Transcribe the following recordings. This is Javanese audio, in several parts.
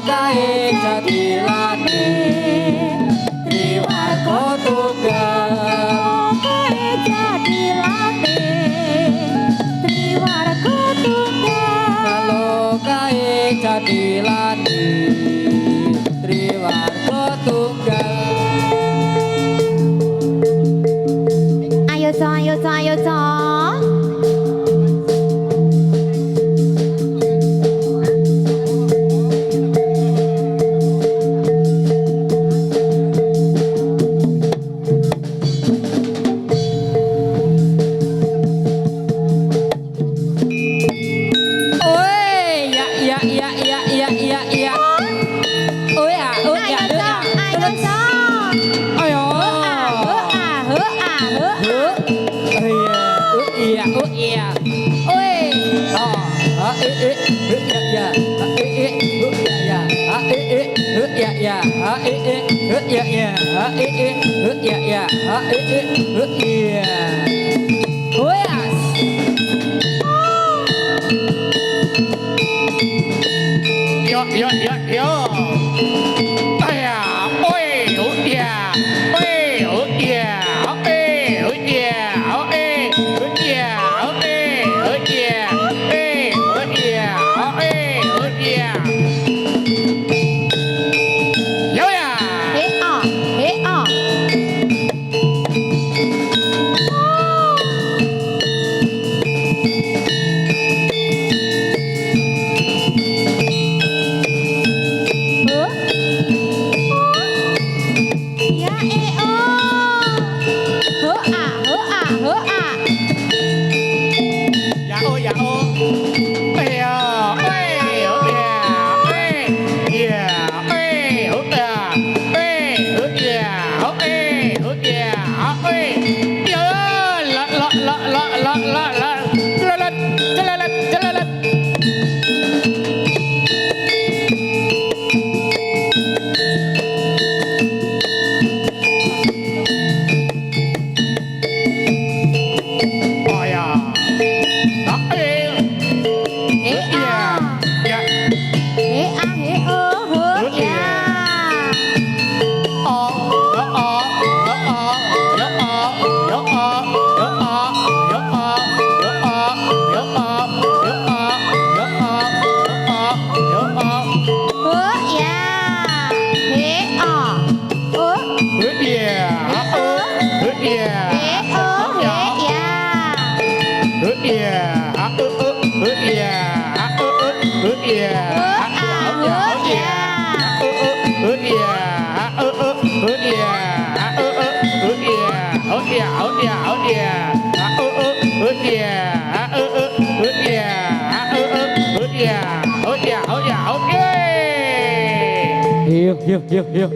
kae jatilane triwarga tunggal kae jatilane triwarga tunggal kae jatilane triwarga tunggal. Ayo co, ayo co, ayo co. Yuk,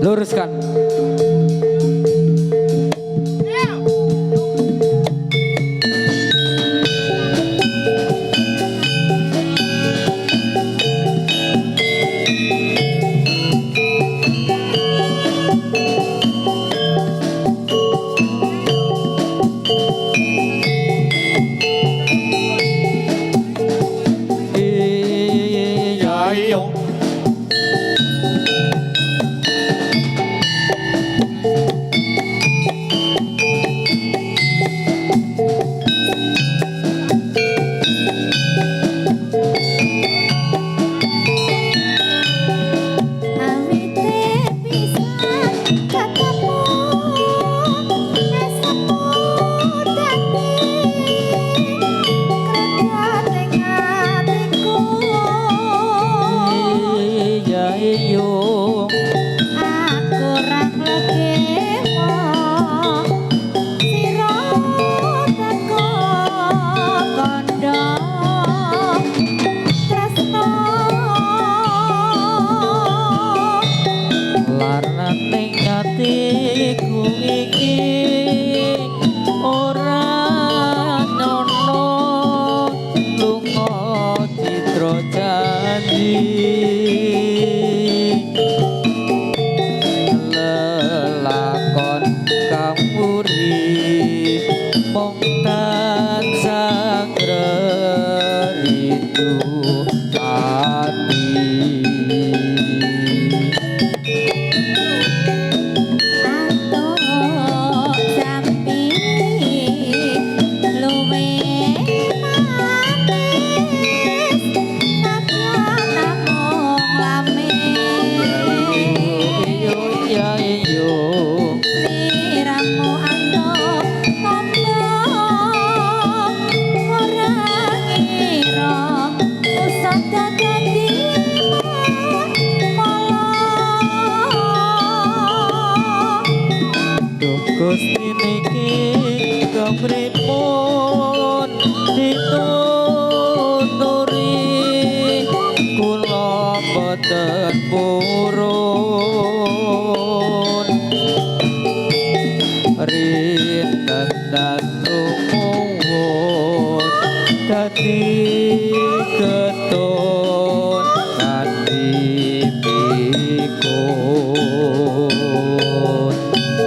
luruskan. Gusti niki kepripun dituturi kula boten purun rinten dan rumuwun dadi ketun kanthi pikun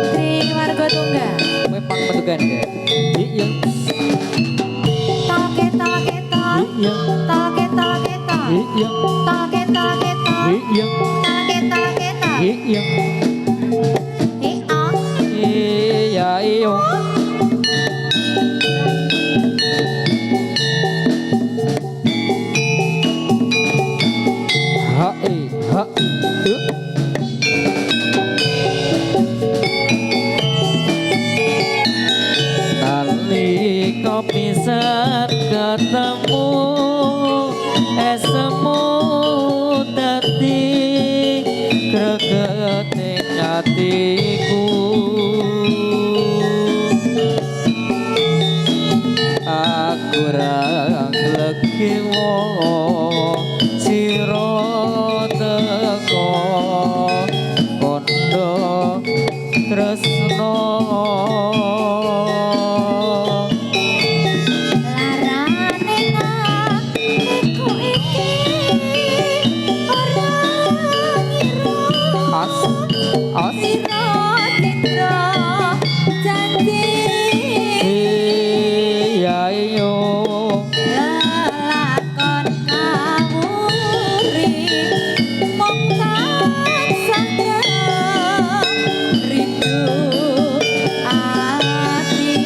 Tri warga tunggal. kowe pang metugan ya iya Toke toke tok. iya Toke toke tok. iya Toke toke tok. iya Toke toke tok. iya Oh. iya iya ha ha nalika pisan ketemu esemu dadi gregete atiku aku ra nglegi wong sira teko kondo tresno Larane aku iki ora ngira as sira citra janji iya iyo lelakon kawuri mong tansah rindu ati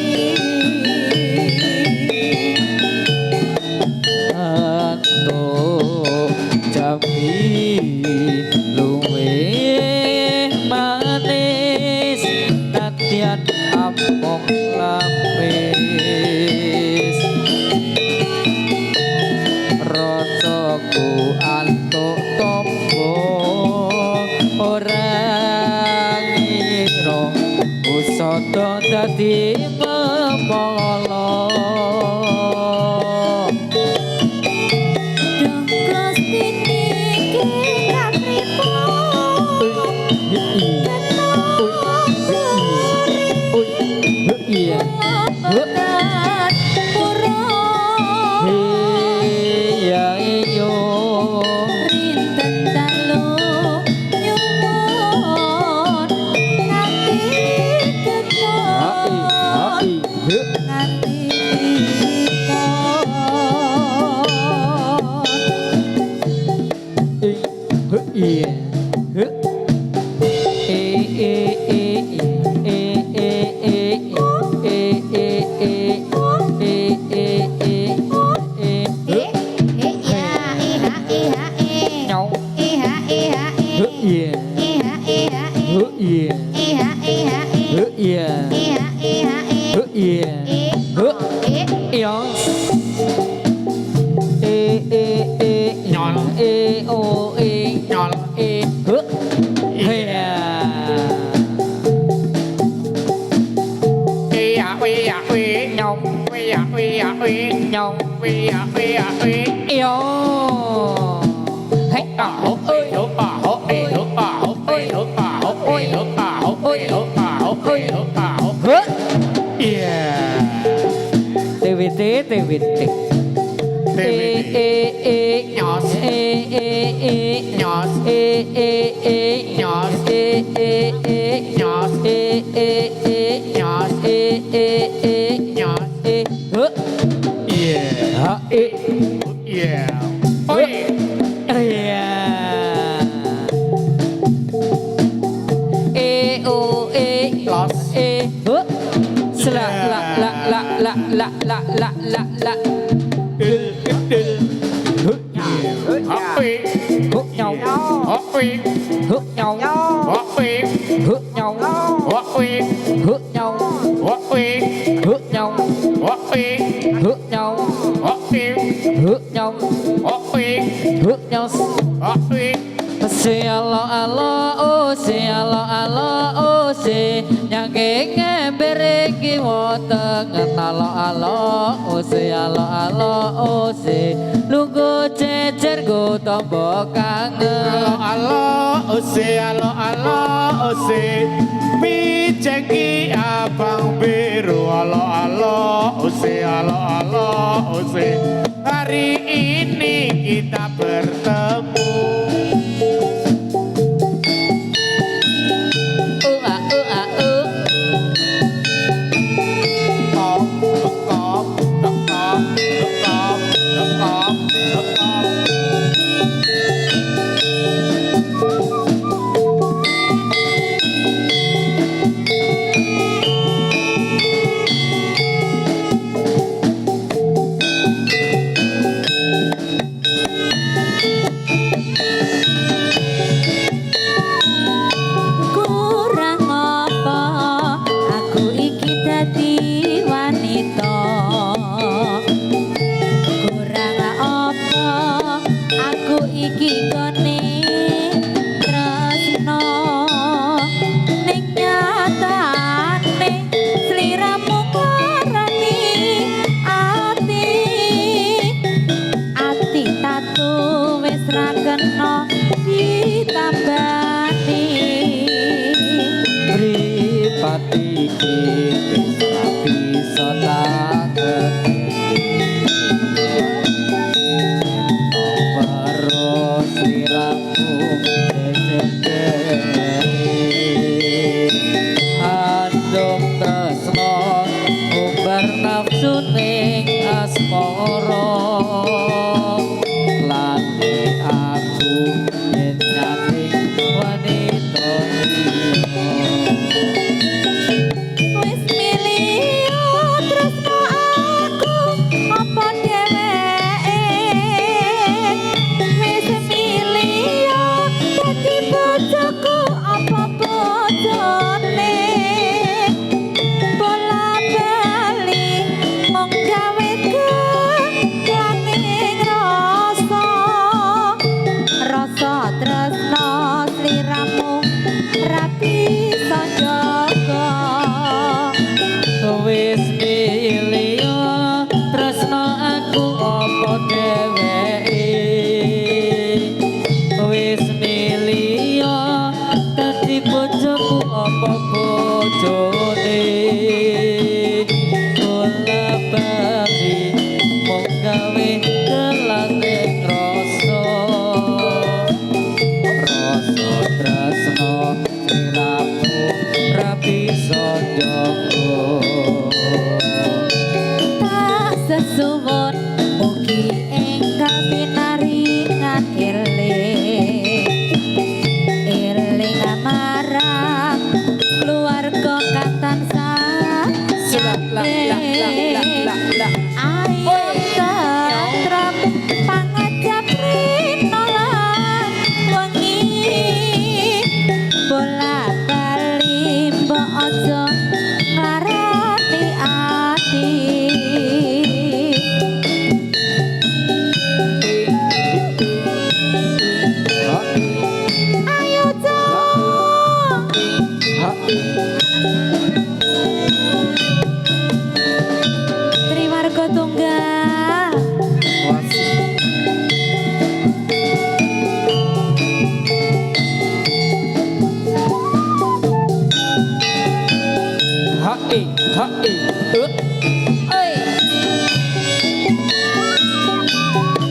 antuk jambi luwe manis nadyan among lapis rasaku antuk tombo ora ngira usada dadi memala Dong Gusti niki kapripun iya boten purun iya iyo rinten dalu nyuwun nganti ketun nganti pikun iya nhau iya iya iya iya nhọn o nhọn nhau yêu hết ảo ơi TVT TVT nhỏ nhỏ nhỏ nhỏ yeah yeah ôi e o e lost e la la la la la la la la la la hút nhau hút nhau hút nhau hút nhau hút nhau hút nhau hút nhau hút nhau say alo alo oh say alo alo oh ose nyangking ember iki wonten alo-alo ose alo-alo ose lungguh jejer go tombo kangen alo alo ose piceki abang biru alo ose hari ini kita bertemu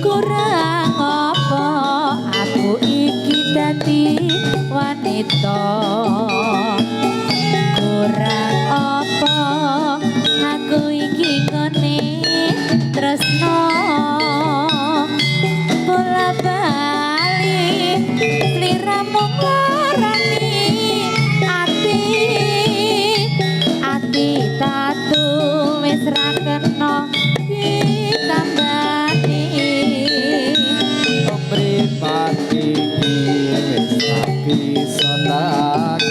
kurang apa aku iki dadi wanita kurang apa aku iki ngene tresno bola bali sliramu ngarani ati tatu wis ra kena ditambani mripati wis bisa tak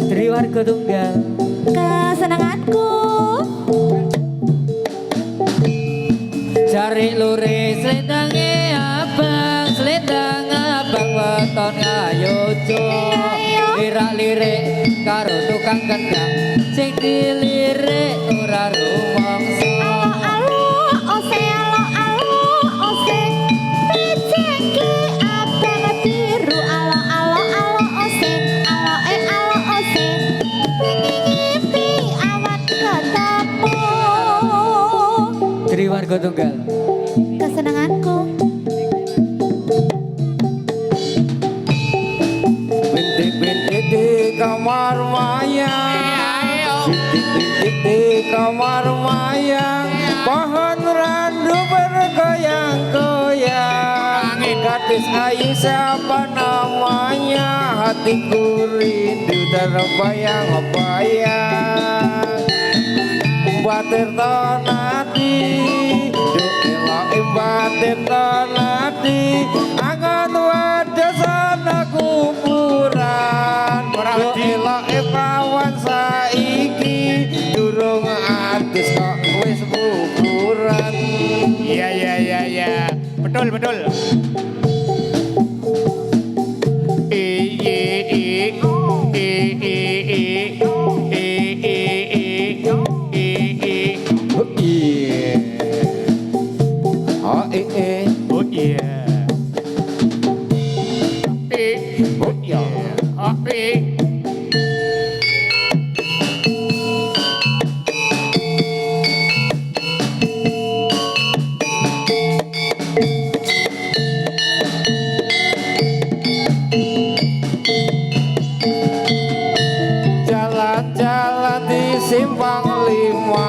Triwarga Tunggal. Kesenanganku. Cari lure selendange abang, selendang abang weton ngayojo. Lirak-lirik karo tukang kendang, sing dilirik ora rumangsa. Triwarga Tunggal. Kesenanganku. Bintik-bintik di kamar mayang, bintik-bintik di kamar mayang, pohon randu bergoyang-goyang. Gadis ayu siapa namanya, hatiku rindu terbayang-bayang. Batir tonati, duk batir tonati, angan wadah sana kuburan. Duk kawan saiki, durung adus kok wis kuburan. Iya. Betul. Oh iya. Jalan-jalan di Simpang Lima,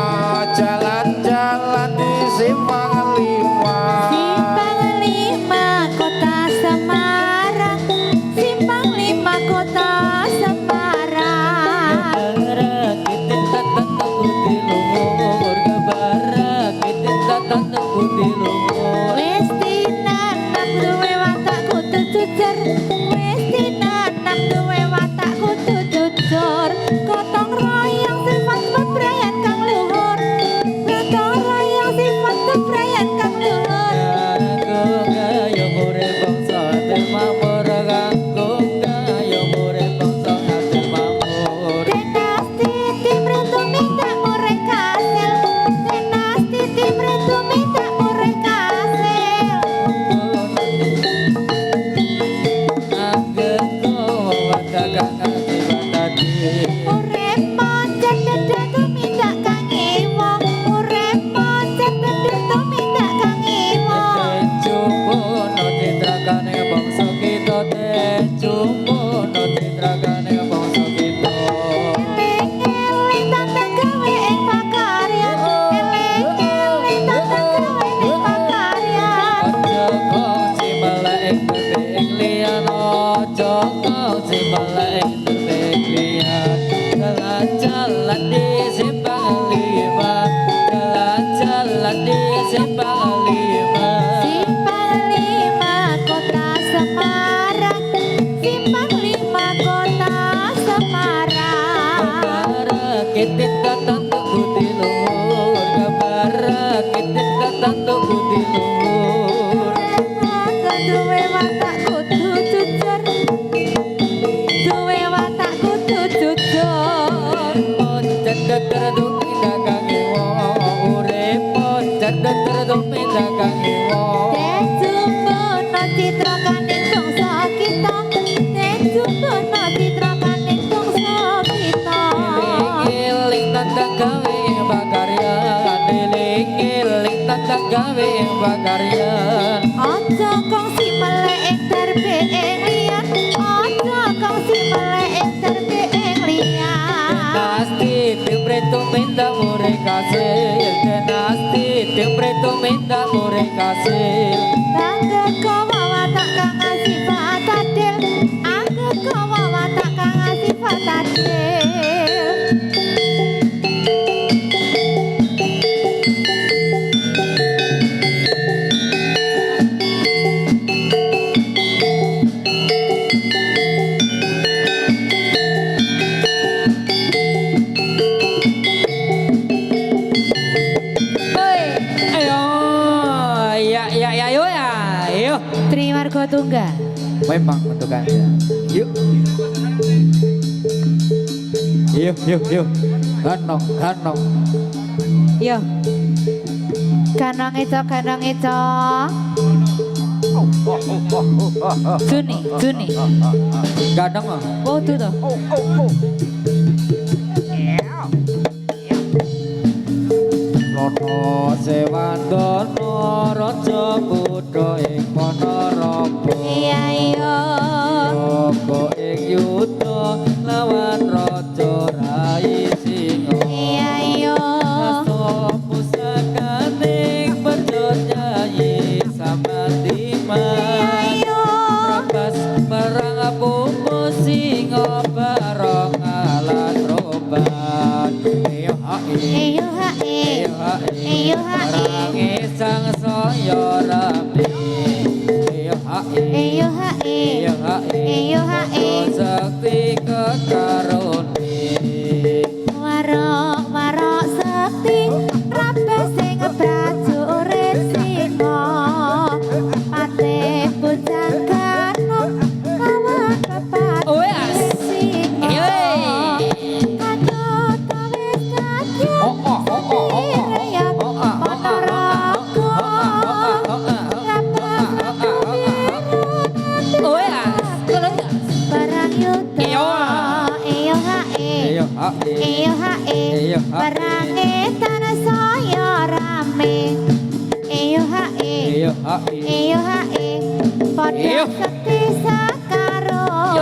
jalan-jalan di Simpang Lima. Simpang 5 Kota Semarang. Simpang 5 Kota Semarang. Kitin tatan putih lumur, kabar kitin tatan putih lumur. Wis tinanak duwe watak kudu jujur. Wis tinanak duwe watak kudu jujur. Gotong royong sifat bebrayan kang luhur. Gotong royong sifat bebrayan kang luhur. Aku kaya murid bangsa termamur, aku kaya murid bangsa termamur. Dinasti Timur tumindak mureh kasil. Dinasti Timur tumindak mureh kasil. Anggetku wadagang akibatati. Urip pancen dedet tumindak kang iwong. Urip pancen dedet tumindak kang iwong. Tejupono citrakane bangsa kita, tejupono citrakane bangsa kita. Eling-eling tantang gawe ing pakaryan. Eling-eling tantang gawe ing pakaryan. Aja kau si melek terbek lian, aja kau si melek terbek lian. Jalan-jalan di Simpang 5, jalan-jalan di Simpang 5. Simpang 5 Kota Semarang. Simpang 5 Kota Semarang. Kabar kitin tatan putih lumur, kabar kitin tatan putih lumur. Duwe watak kudu jujur. Duwe watak kudu jujur. Cedek terduk dagang iwo, uripun cedek terduk dagang iwo. Tejubono citra kaning bangsa kita. Tejubono citra kaning bangsa kita. Eling-eling tandang gawe bakaryan, eling-eling tandang gawe bakaryan. Aja kongsi melek ing terbe ing liyan. Aja kongsi melek ing terbe ing liyan. Dinasti Timbre tuminda mure kasil, dinasti Timbre tuminda mure kasil. Anggekowo watak kang sifat adil. Anggekowo watak kang sifat adil. memang untuk Anda. Yuk. Yuk. Ganong. Yo. Kanang itu. Juni. Ganong ah. Oh, tuh tuh. Rono Sewandono Raja Buddha ing Ponorogo. Iya, iya. Rogo ing yuda lawan Raja Rai Singa. Iya, iya. Asto pusakaning Perjalayi Samantima. Iya, iya. Rabas perang Bumbu Singa bareng alat roban. Iyo hae. Iyo hae. Rangi sang saya rame. Iyo hae. Iyo hae. Sakti kekarone. Warok sakti rabe sing prajurit singa pate bujangkano kawan pepat singa kado tawis kadya reyat Ponorogo barang yuda iyo hae barange tanah saya rame iyo hae padha sekti sakarone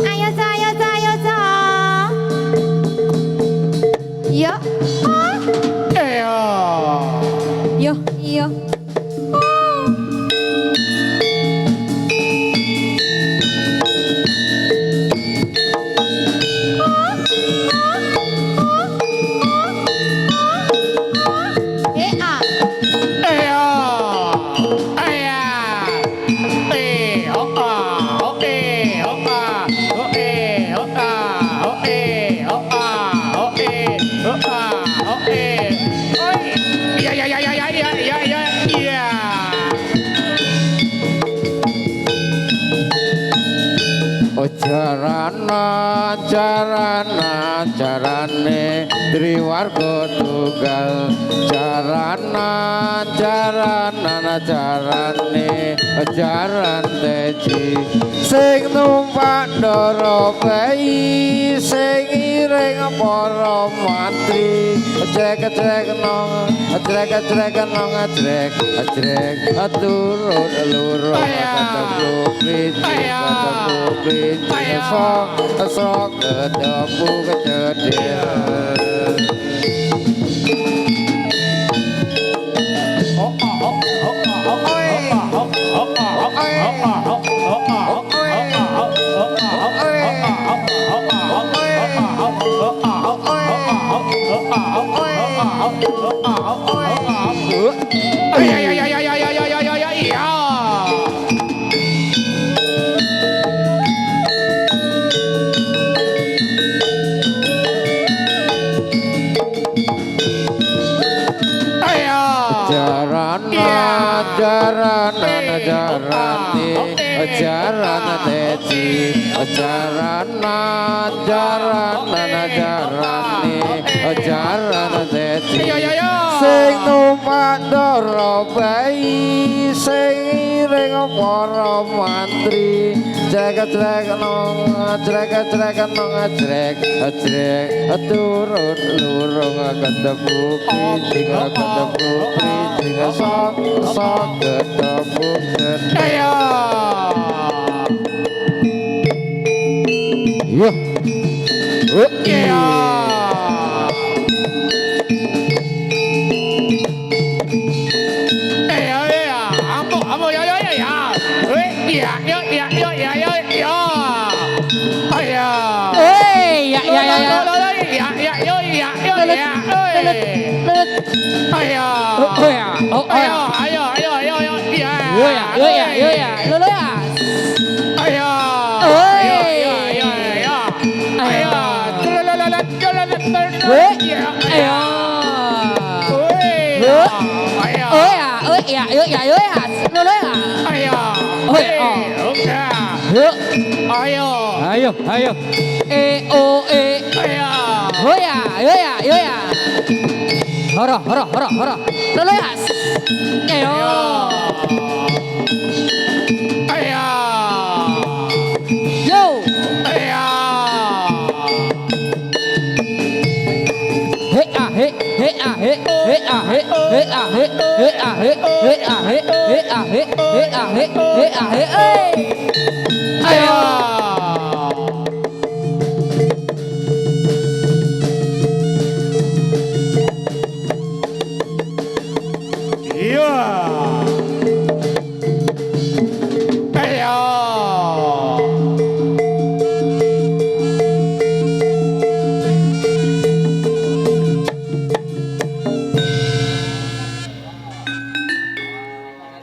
ayo sa yo yo Jarane Triwarga Tunggal jarane teji sing numpak ndara bayi sing iring para mantri jrek nong jrek turun loro ketemu priti sok ketemu kejadian jarana teji jarana teji sing numpak ndara bayi sing iring para mantri jrek nong turun lurung ketemu priti sok ketemu Ayo. Yuk. Ayo. Ayo, ayo. O e. Ayo. Hoya, hoya, hoya. Horo, horo, horo, horo. Leloyas. Ayo. Ayo. Yo. Ayo. He a he, he a he, he a he, he a he, he a he, he a he, he a he, he a he, he a he. Ayo. Iya. Ayo.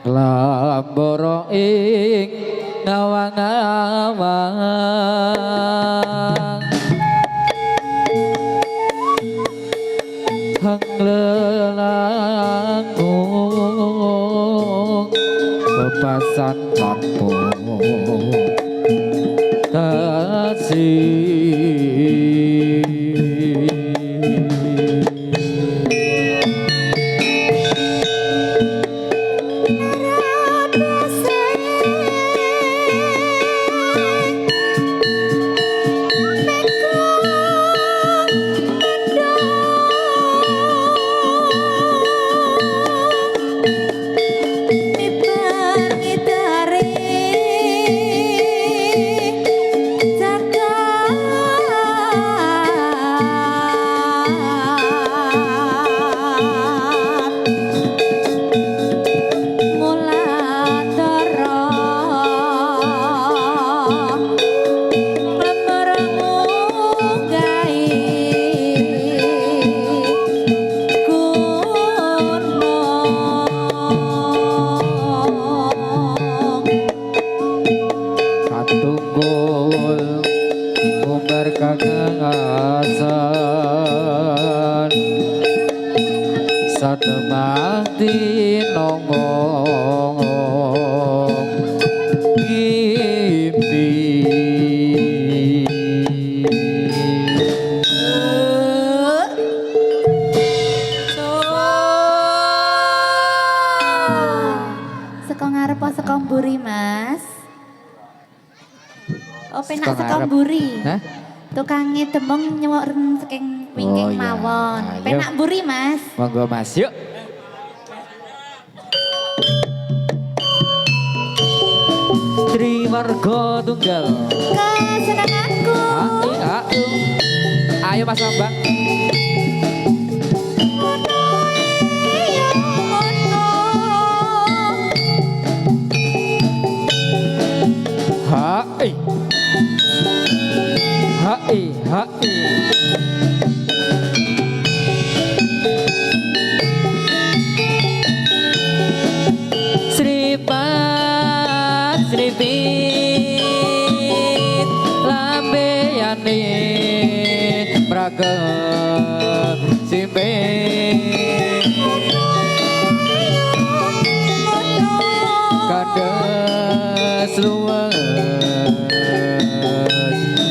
Lamboro ing ngawang-ngawang hang lelangung bebasan tanpa kasih. Katunggul umbar kagangasan sademah dinongong ngimpi. Seko ngarep apa seko mburi, Mas? Oh, penak Seko seko ngarep. mburi. Hah? Tukange demong nyewok saking wingking Oh, iya. mawon. Ayo. Penak mburi, Mas. Monggo Mas, yuk. Triwarga Tunggal. Kesenanganku. Ayo Mas Bambang. Ngono ya ngono. Hai. Hai, hai. Sripat, sripit, lambeyane praga simpit. Kades luwes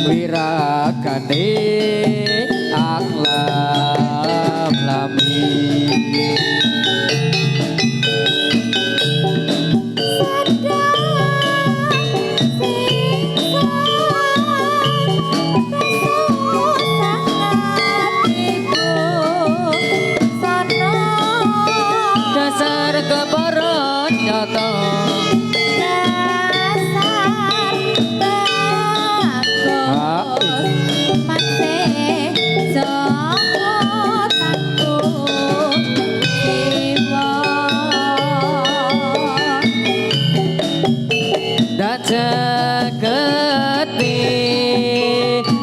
wirakane aklam lami. Dasar kebaran nyata dan jagati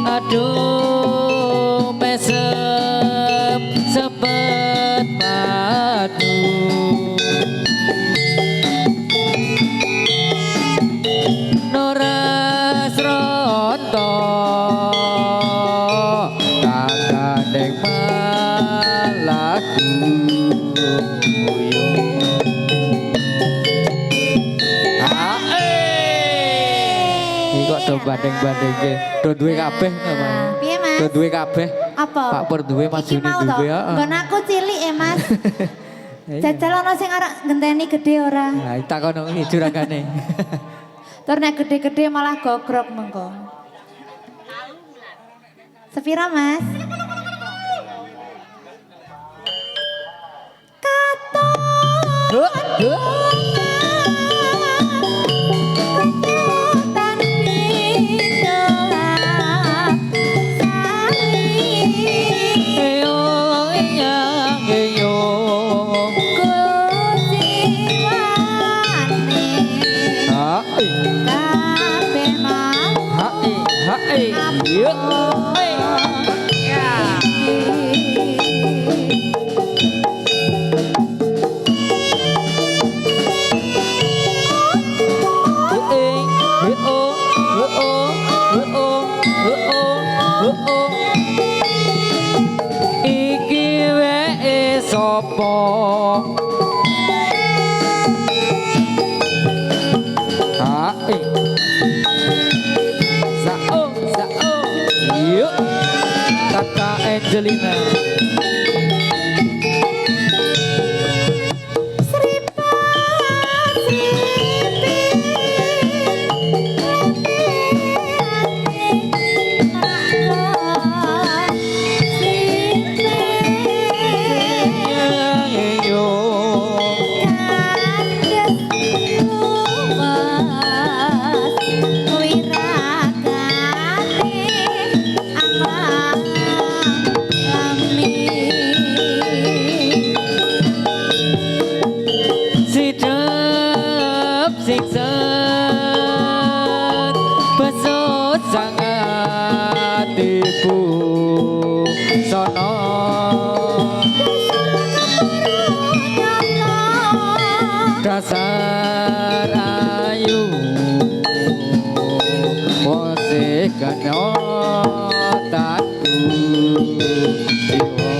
aduh mesem sepet madu noras ronto kakadeng malaku uyung. Iki kok do banding-bandingke. Do duwe kabeh namanya. Piye Mas? Do duwe kabeh. Apa? Pak Pur duwe Mas Iki Juni mau toh? duwe heeh. Nggon aku cilik ya Mas. Iya. Jajal ana sing arek ngenteni gede ora? Nah, takono iki juragane. Tur nek gede-gede malah gogrok mengko. Sepira Mas? Huh? Huh? Kenyutan pindolan sari. Eyo yang eyo. Kuciwane Hai. kabeh mau Hai. Hai. Yuk. Ya. Iki wae sapa? Hai. Sao, sao. Yuk. Kakak Angelina. Sidap sikset pesut sangat ibu sono dasar ayu wose kenyotanku jiwa.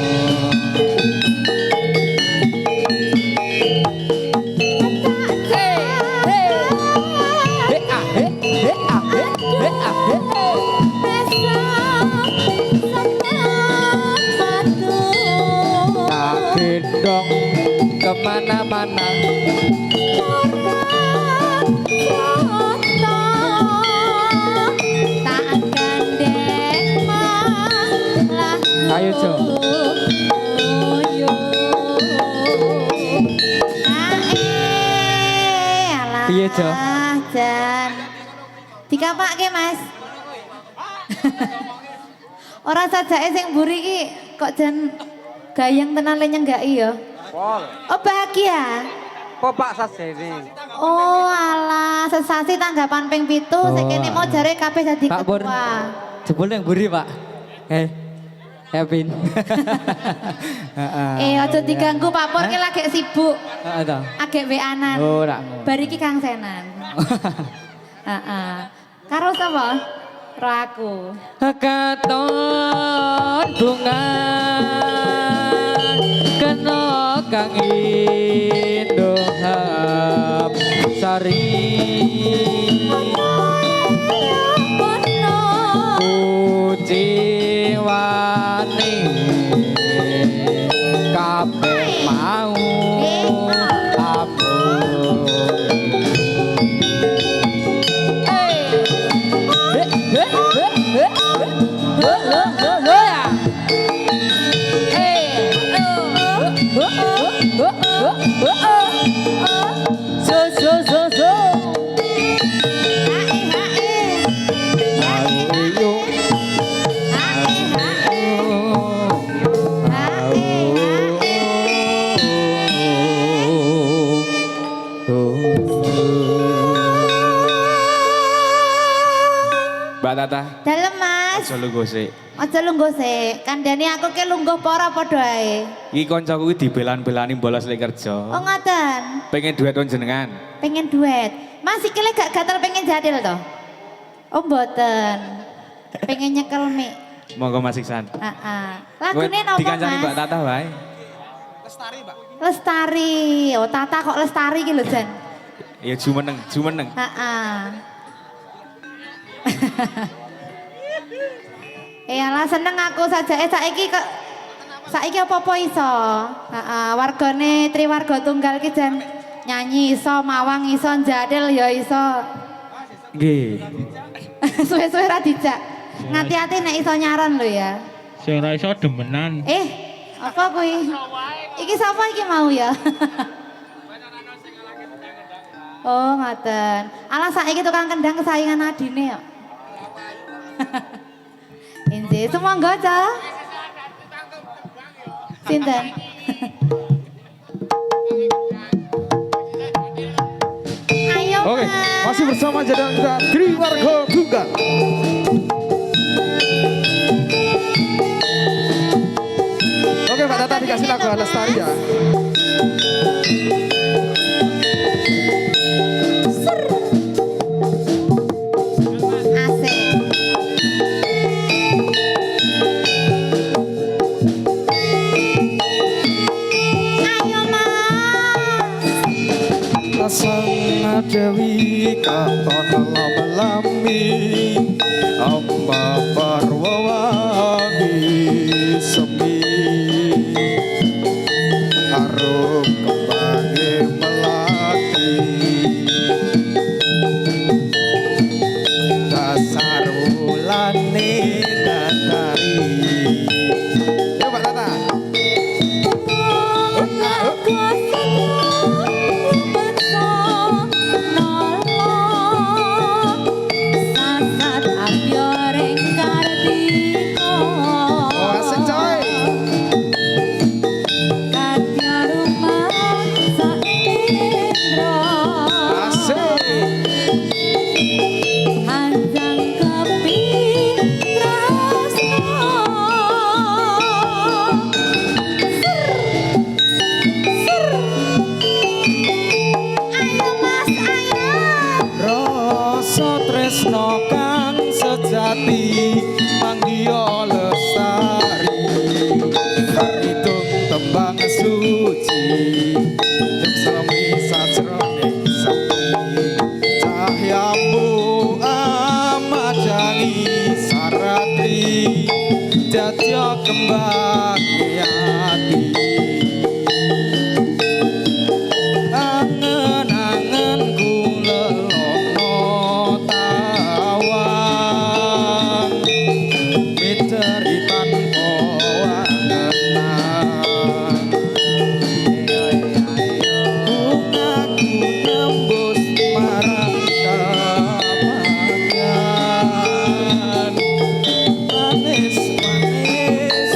Tak gendong kemana-mana. Ayo Jo. Piye, Jo? Jan. Dikapakke Mas. Ora sajake sing mburi iki kok jan gayeng tenan le nyenggaki ya. Pol. Oh bahagia. Popak sajene. Oh alah sesasi tanggapan ping 7 sing kene mau jare kabeh dadi Pak Pur. ketua. Jebul yang buri Pak. Evin. Aja diganggu Pak Pur ki lagi sibuk. Heeh ta. Agek WA-an. Oh, rak ngono. Bar iki Kang Senan. Heeh. Karo sapa? Karo aku. Katon bunga kena kang indohap sari kuciwani kabeh mau ampun. Mbak Tata, Dalem Mas. aja lungguh sik. Aja lungguh sik. Kandhani aku ki lungguh apa ora padha ae. Iki kancaku iki dibelan-belani bolos lek kerja. Oh ngoten. Pengen duet kon jenengan. Pengen duet. Mas iki lek gak gatel pengen jadil to? Oh mboten. Pengen nyekel mik. Monggo Mas Iksan. Heeh. Lagune napa Dikancani Mbak Mas? Tata wae. Lestari. Oh Tata kok lestari ki lho Jan. Ya jumeneng, jumeneng. Heeh. Iyalah seneng aku saja. Saiki apa-apa iso. Heeh, wargane Triwarga Tunggal ki jan nyanyi iso, mawang iso, jadel ya iso. Nggih. Suwe-suwe ra dijak. Ngati-ati nek iso nyaron lho ya. Sing ra iso demenan. Apa kuwi? Iki sapa iki mau ya? Oh, ngoten. Alah saiki tukang kendang kesayangan adine ya. Inje, sumangga, Ca. Sinten? Ayo, Oke, Mas. masih bersama Jadangga Triwarga Tunggal. Oke, Mbak Tata dikasih lagu Lestari ya. Asik. Ayo, Mas. Sang Dewi katon lami amba parwawangi sepi harum kembange melati dasar wulane datari. Ya Mbak Tata. Oh, asik coy. Asik. Anjang keping tresno. Ayo Mas, ayo. Rasa tresno kang sejati manggiya lestari karidung tembang suci ning sami sajroning sepi cahyamu amajangi saratri dadya kembang ati angen-angen kulelono tawang miteri tanpa wangenan bungaku nembus marang kapangan manis-manis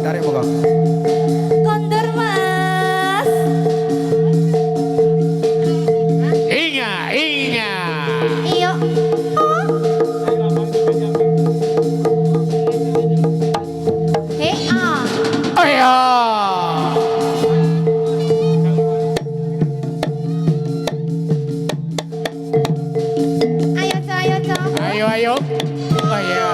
Tarik moga. Kondur mas. Inga. Iyo. Oh ya. Ayo co. Ayo. Oh ya.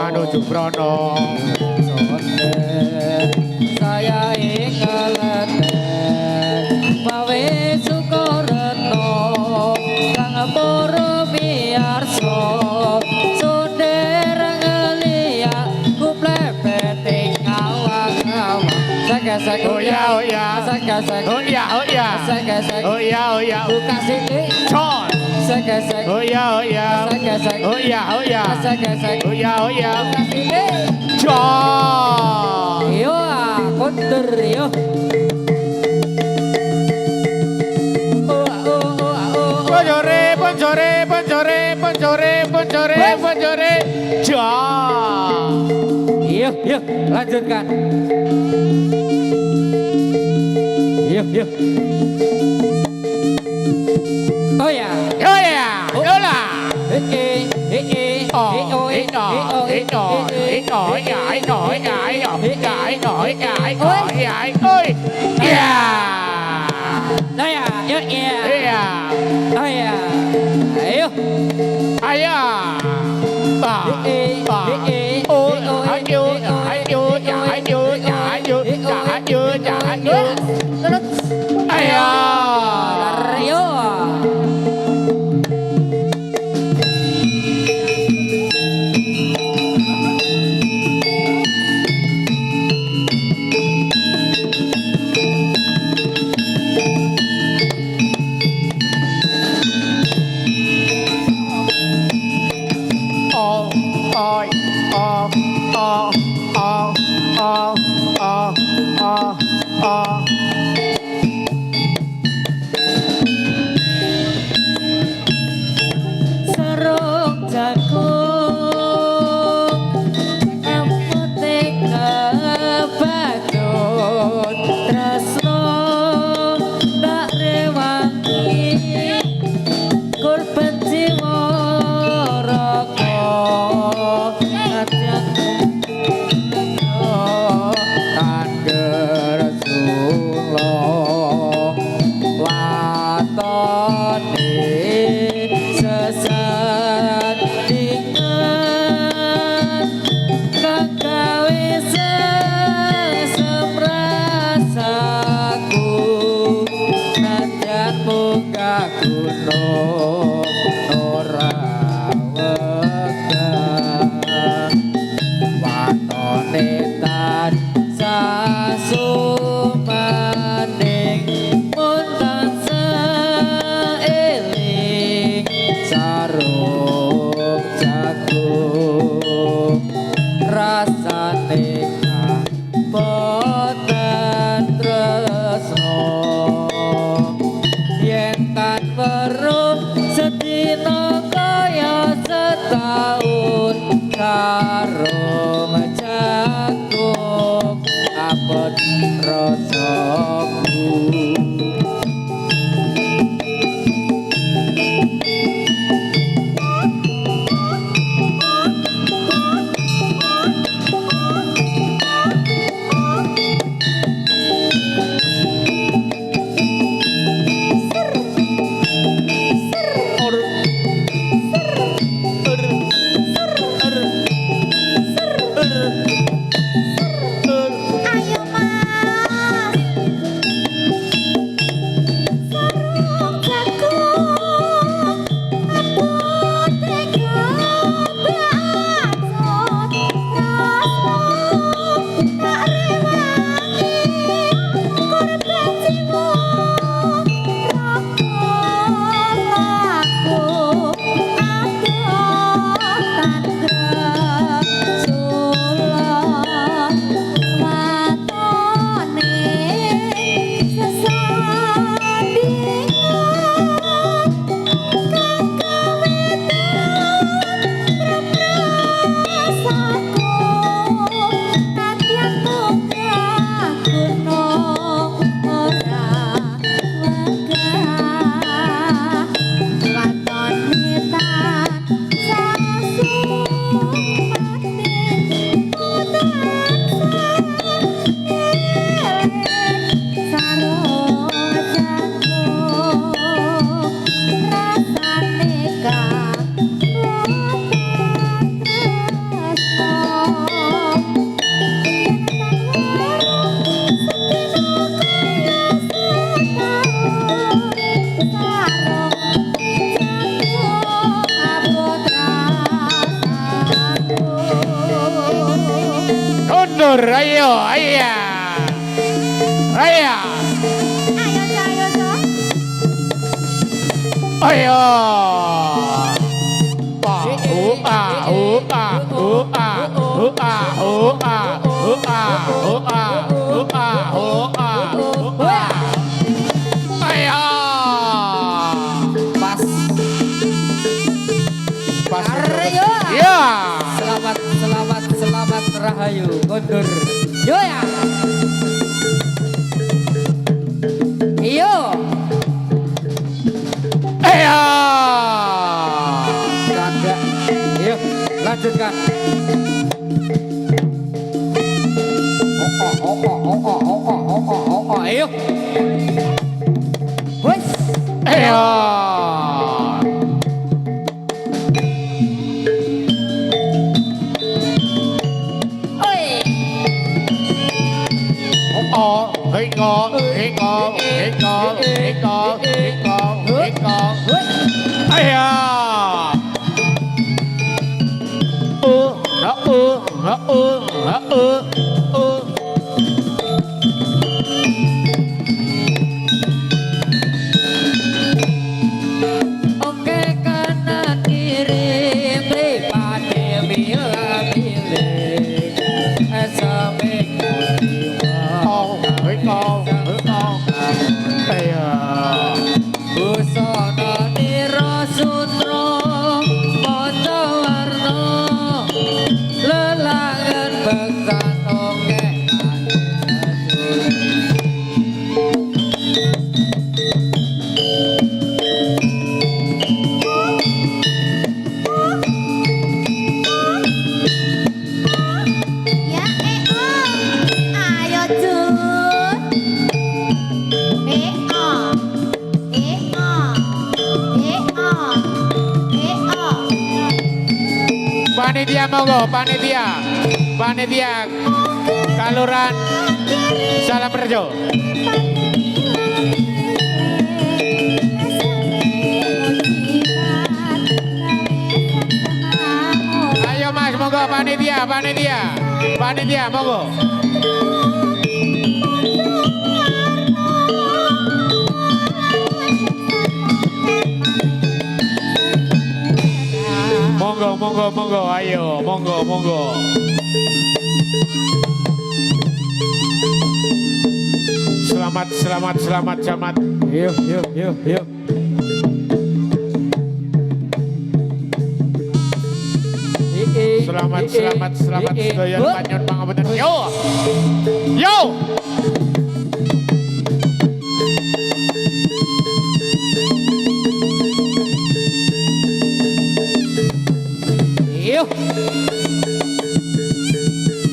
Anu Jumrono saya ingat mawe sukoretno kang poro biarso sonder ngelia kuplepet awang-awang sek oh ya sek buka sini Con sek oh ya buka sini Con yo kondur yo Ponjore Con Yuk, lanjutkan. Yuk. Oh ya. Yola Nah ya, yuk ya. Oh ya. Ayo. Ayo. Serung jagung apotek kebacut tresno tak rewangi korban jiwa raga Tangger sula watone sesandingan kagawe semrasaku nadyan munggah gunung ora wegah watone tansah sumaning mun tansah eling sarung jagung rasane boten tresno yen tan weruh sedina kaya setahun karo jagung abot rasaku mundur, ayo, iya. Ayo. Ayo Jo, ayo Jo. Ayo. Ayo. Pas. Pas. Aryo. Ya. Selamat, selamat, selamat rahayu kondur. Yo ya. Iyo. Ayo. Canda. Iyo, lanjutkan. Ayo. Wes. Ayo. Oi. Oh, hei con, hei con, hei con, hei con, hei con, hei con. Ayo. Oke kanan kiri pripate milih-milih sampai Con, hei con, hei con. Ayo. busana nira sutra maca warna lelangan beksan oke Ya ayo Jun. Panitia monggo, panitia Kaluran Salam Rejo. Ayo Mas, monggo panitia monggo. Monggo, ayo, monggo. Selamat. Yuk. Selamat sedaya panyun pangapunten. Yo. Iyo.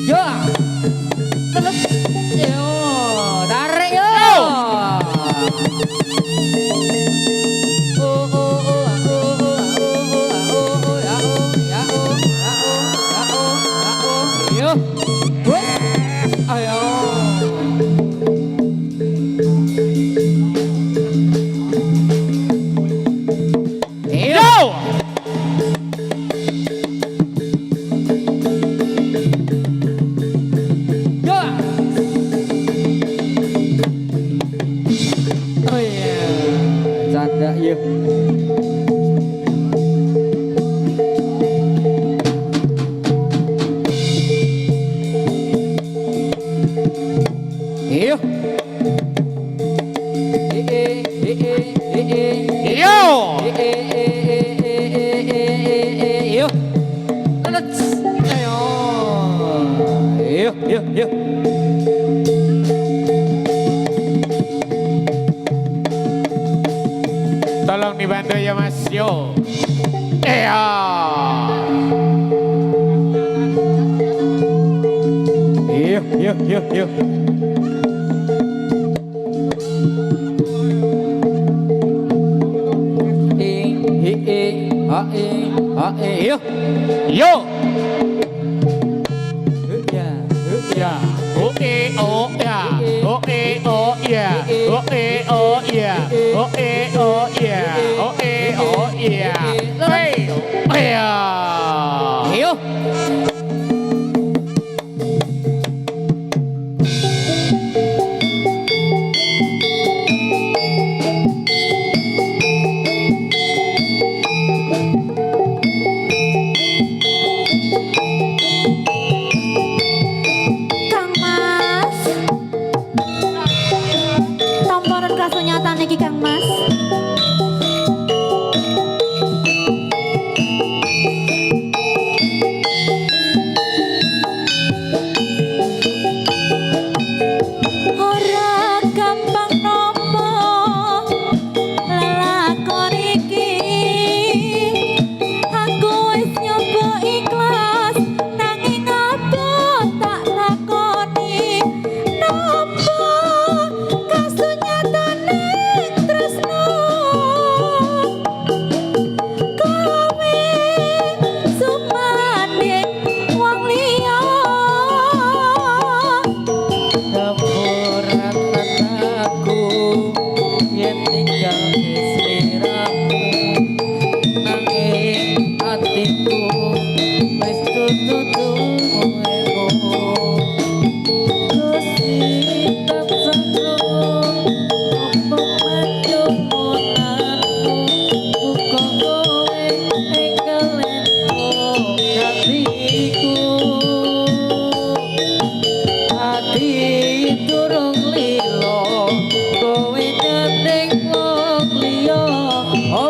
Yo. Terus. Yo, tarik yo. Yo. Ayo. Yo. Yo. Oh iya, canda yuk. Iyo. Yo. Iyo. Let's. Ayo. Iyo. Tolong dibantu ya Mas. Yo. Iya. Yuk. Iyo. Yo. Ya. Ya. Oh ya. Oh ya. Hey. Iya. Iyo.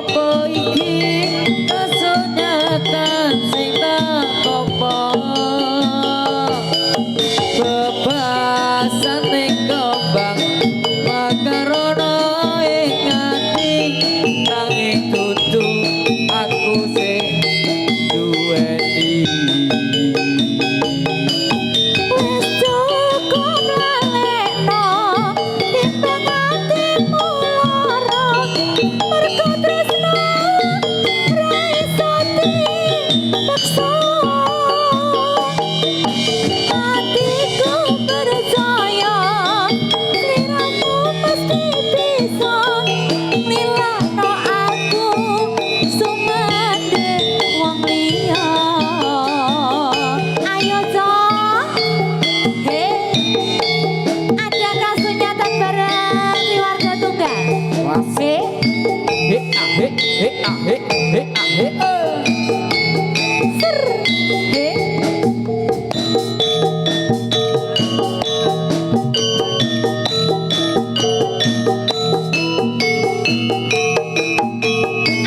Apa iki kesunyatan sing tak apa bebasan ning kembang makarono ing ati nanging dudu aku sing duweni Wis cukup lalekno timbang atimu lara mergo tresno ra iso dipaksa atiku percaya sliramu mesti bisa nglilakno aku sumandhe wong liya ayo Cok ada kasunyatan bareng keluarga tunggal. Wasih. He ah he Ser.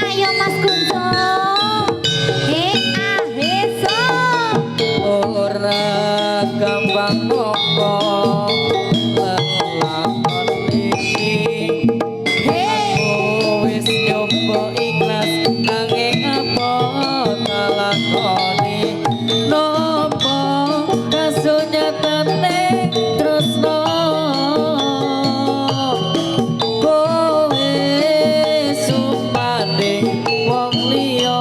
Ayo Mas Kunto. So. ora gampang nopo lelakon iki aku wis nyoba ikhlas nanging apa talakoni nopo kasunyatane tresno kowe sumanding wong liya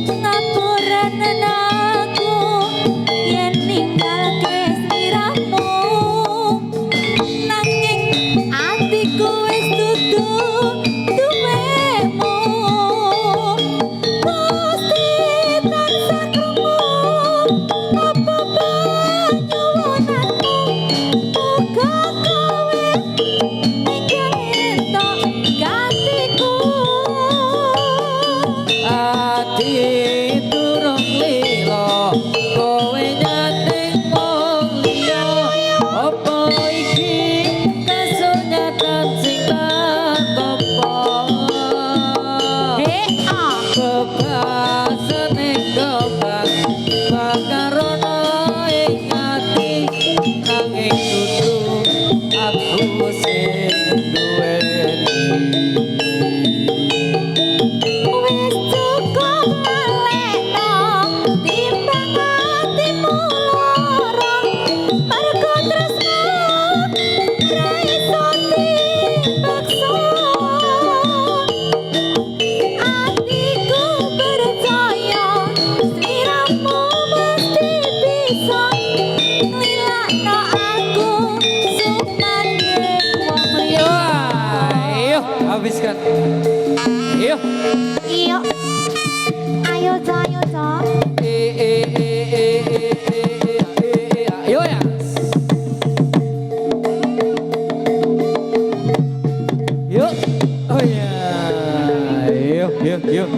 Ngapuranen aku yen ninggalke sliramu nanging atiku wis dudu duwemu pasti tansah krungu apa panyuwunanmu muga kowe ninggal entuk gatiku ati durung lila kowe nyating wong liya apa iki kasunyatan sing tak apa bebasan ning kembang makarono ing ati nanging dudu aku sing duweni Wis cukup lalekno timbang atimu lara mergo tresno ra iso dipaksa atiku percaya sliramu mesti bisa nglilakno aku sumandhe wong liya ayo habiskan ayo Iyo. Ayo Cok, ayo Cok. ayo ya yuk oh ya yuk yuk yuk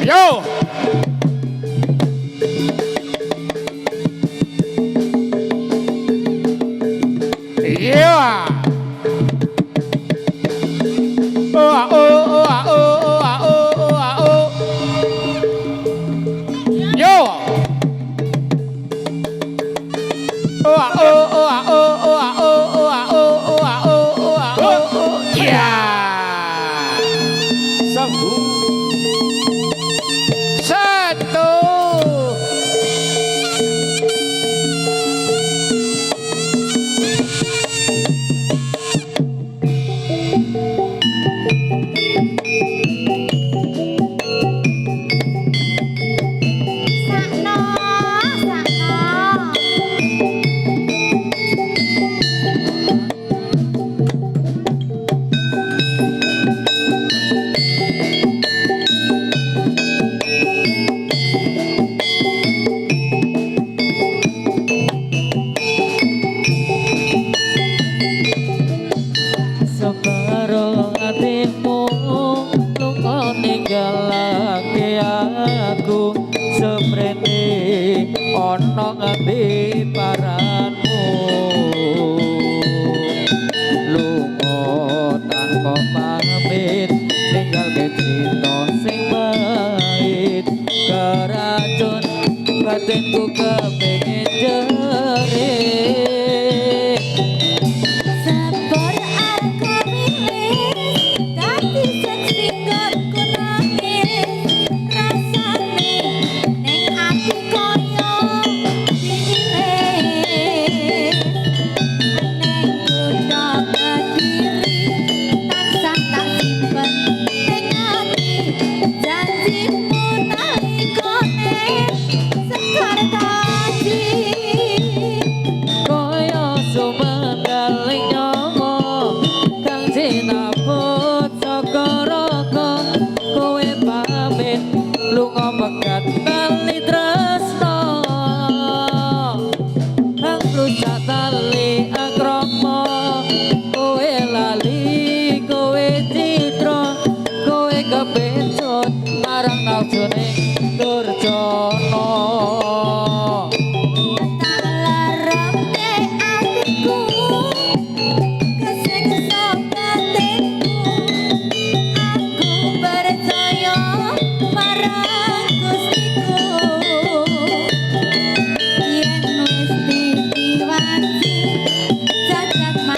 yuk Yo. Yeah.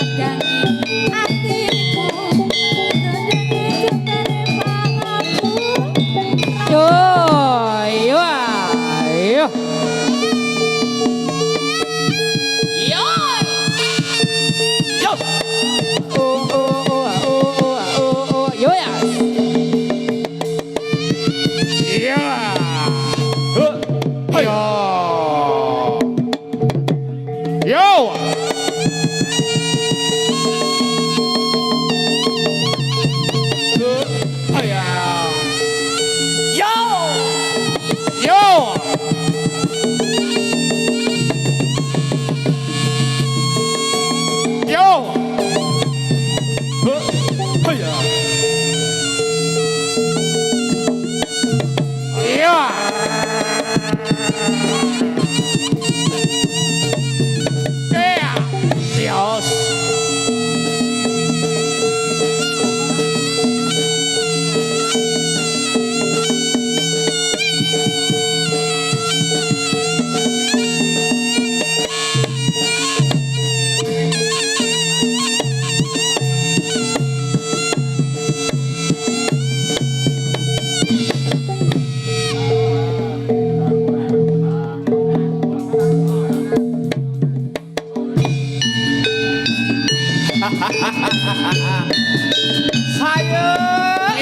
ngedangi atiku sedene jemere pangaku Yo, yo, yo. Yo ya. Iya. Yo. Yo. Aya. Yo. Yo. Yo. Aya. Iya. Iya. Dios.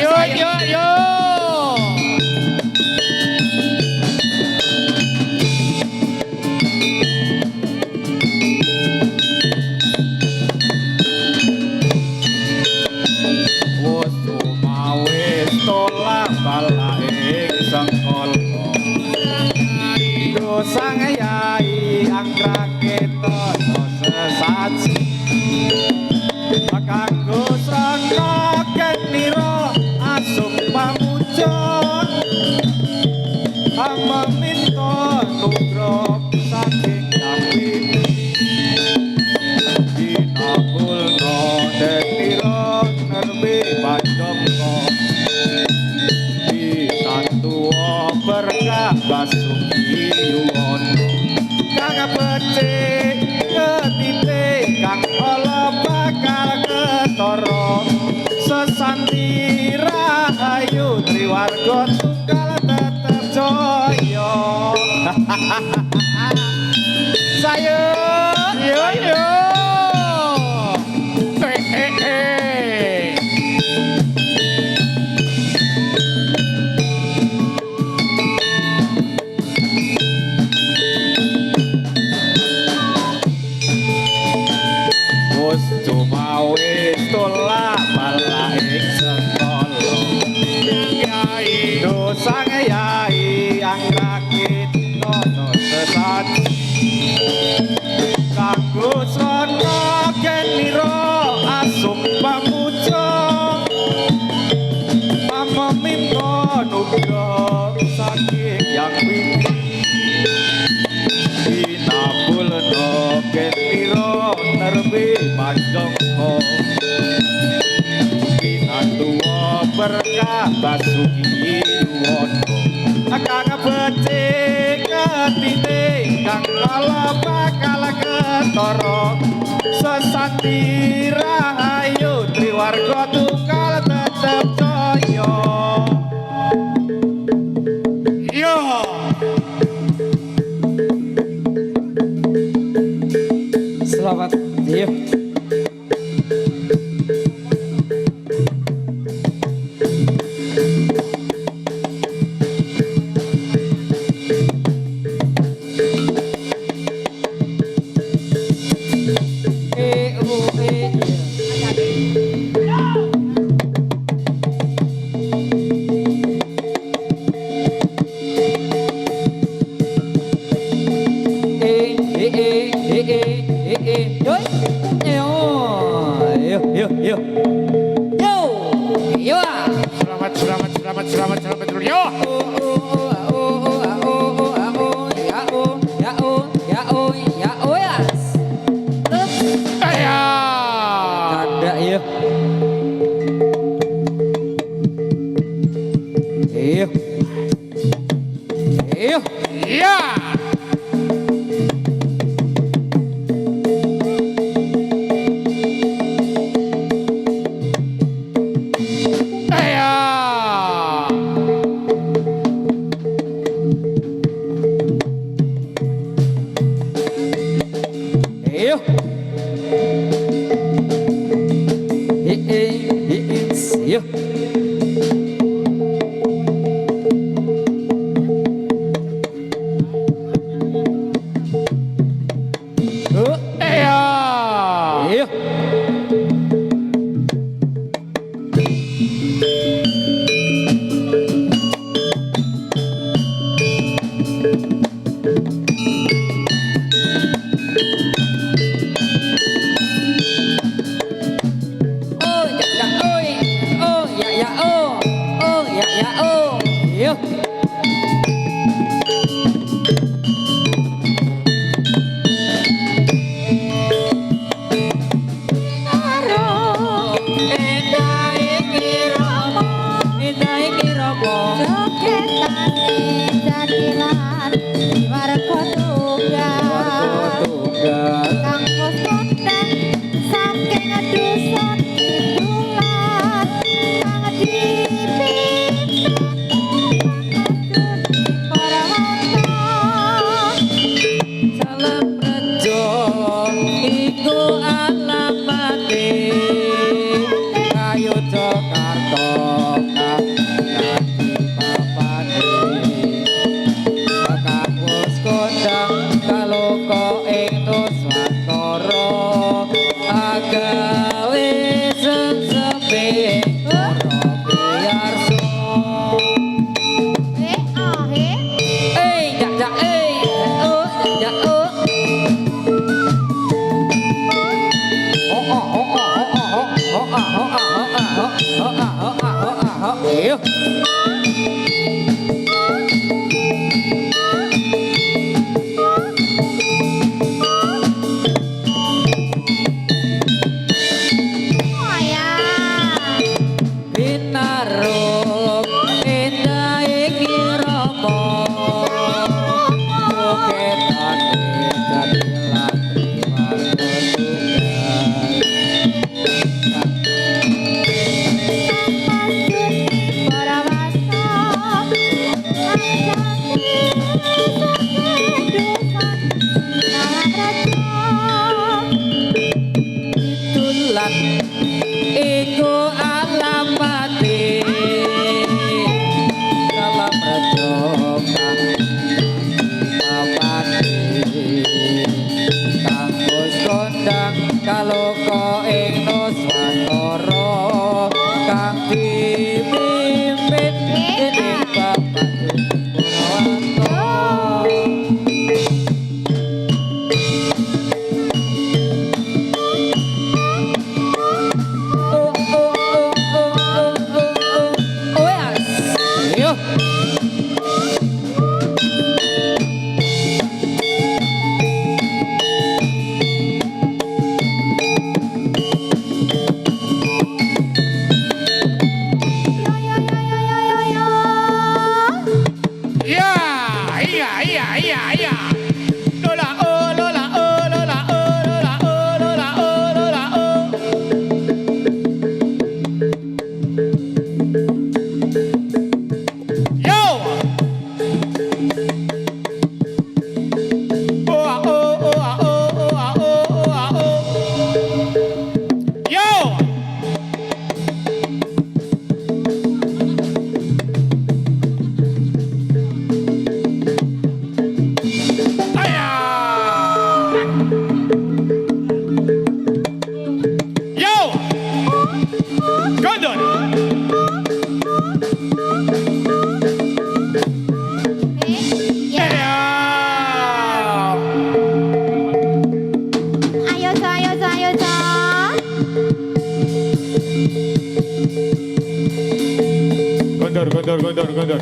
Yo, yo, yo. Wes mawis tolak balaing sengkala. Dosang yai anggrang ketono sesaji. Kanggo srana kenira asung pamuja. Amba minta nugra saking Yahwi. Dinabulna denira nerbe panjangka. Dinatuwa berkah basuki yuwana. Kang becik ketite kang ala bakal ketara. Sesanti rahayu triwarga tunggal tetep jaya. Sayur yo yo. Wes cuma wis tolak balaing sengkala. Yai dosang yai angrakit nono sesaji. Kanggo srana kenira asung pamuja. Mama minta nugra saking Yang Widi. Dinabulna kenira nerbe panjangka. Dinatuwa berkah basuki yuwana. Kang becik ketine kang kala bakal ketara. Sesanti rahayu triwarga tunggal tetep jaya. Yo. Selamat. Yo. Selamat dulu. Yo. Aya. Ada ya. Iyo. Iyo. Iya. Yo. Binarum indah iki rama Buketan jadi latri Tulan iku alamati dalam rejo kang wis kondang kaloka ing Nuswantara kang dipimpin dening Bapak Ya, iya. Lola oh, Lola oh, Lola oh, Lola oh, Lola oh, Lola oh. Yo. Oh ah oh, oh ah oh, oh ah oh, oh ah oh. Yo. Yo! Gondor! Gondor.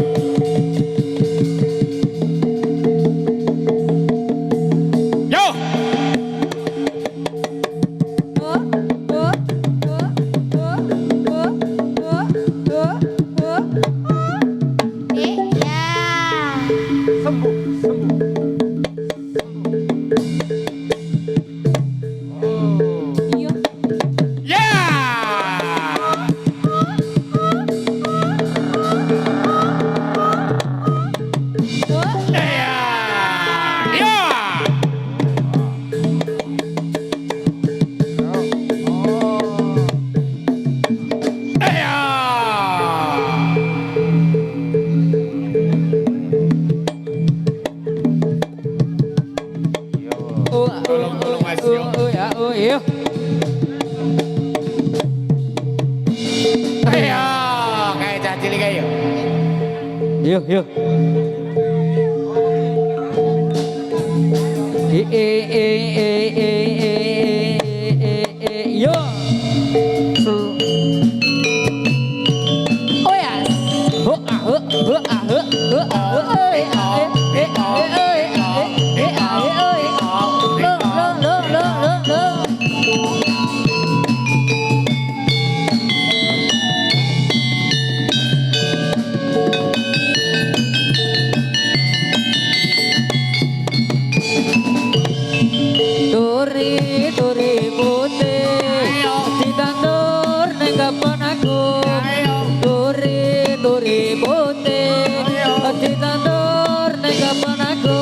Yo! Yeah! Tolong Mas Yo. Ayo, kayak cah cilik ayo. Yo. Yo. Oh yes. Duri putih ditandur ning kebon aku. Duri putih ditandur ning kebon aku.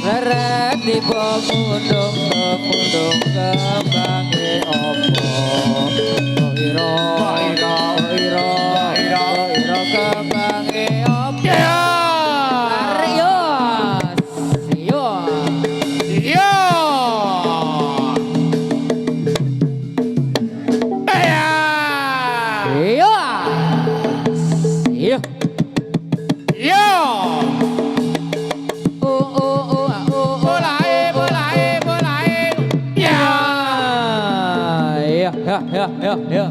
Leret tiba mundung kembange opo. Ira kembange opo. Ya.